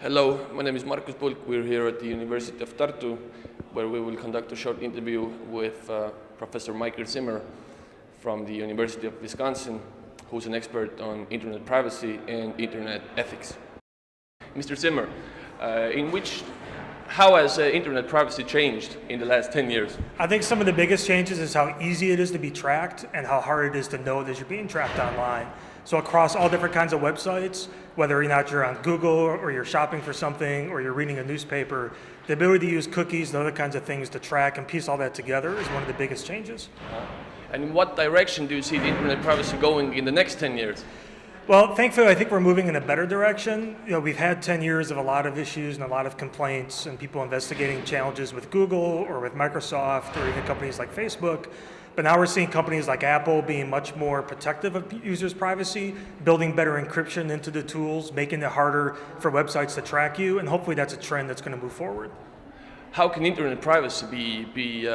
Hello, my name is Markus Pulk. We're here at the University of Tartu, where we will conduct a short interview with Professor Michael Zimmer from the University of Wisconsin, who's an expert on internet privacy and internet ethics. Mr. Zimmer, how has internet privacy changed in the last 10 years? I think some of the biggest changes is how easy it is to be tracked and how hard it is to know that you're being tracked online. So across all different kinds of websites, whether or not you're on Google or you're shopping for something or you're reading a newspaper, the ability to use cookies and other kinds of things to track and piece all that together is one of the biggest changes. And in what direction do you see the internet privacy going in the next 10 years? Well, thankfully, I think we're moving in a better direction. We've had 10 years of a lot of issues and a lot of complaints and people investigating challenges with Google or with Microsoft or even companies like Facebook. But now we're seeing companies like Apple being much more protective of users' privacy, building better encryption into the tools, making it harder for websites to track you, and hopefully that's a trend that's going to move forward. How can internet privacy be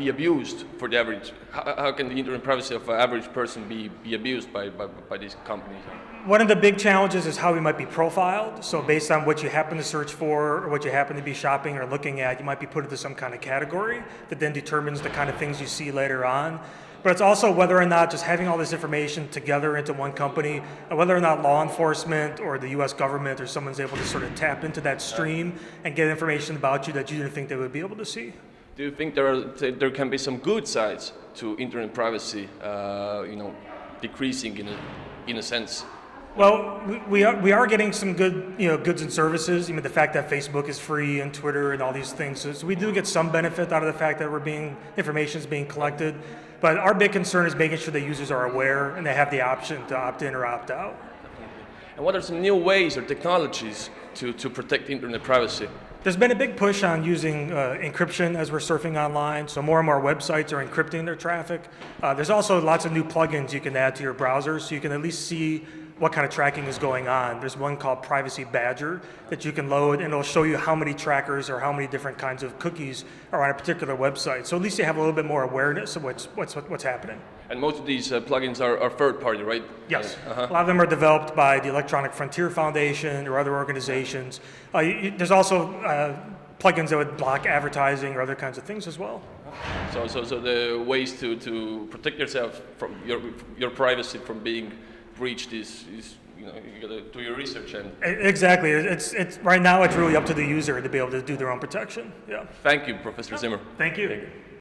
abused for the average? How can the internet privacy of an average person be abused by these companies? One of the big challenges is how we might be profiled. So based on what you happen to search for or what you happen to be shopping or looking at, you might be put into some kind of category that then determines the kind of things you see later on. But it's also whether or not just having all this information together into one company, and whether or not law enforcement or the US government or someone's able to sort of tap into that stream and get information about you that you didn't think they would be able to see. Do you think there can be some good sides to internet privacy, decreasing in a sense? Well, we are getting some good, goods and services. The fact that Facebook is free and Twitter and all these things, so we do get some benefit out of the fact that information is being collected. But our big concern is making sure that users are aware and they have the option to opt in or opt out. And what are some new ways or technologies to protect internet privacy? There's been a big push on using encryption as we're surfing online, so more and more websites are encrypting their traffic. There's also lots of new plugins you can add to your browser so you can at least see what kind of tracking is going on. There's one called Privacy Badger that you can load, and it'll show you how many trackers or how many different kinds of cookies are on a particular website. So at least you have a little bit more awareness of what's happening. And most of these plugins are third-party, right? Yes. A lot of them are developed by the Electronic Frontier Foundation or other organizations. There's also plugins that would block advertising or other kinds of things as well. So the ways to protect yourself from your privacy from being breached is you gotta do your research and exactly. It's right now it's really up to the user to be able to do their own protection. Yeah. Thank you, Professor Zimmer. Thank you.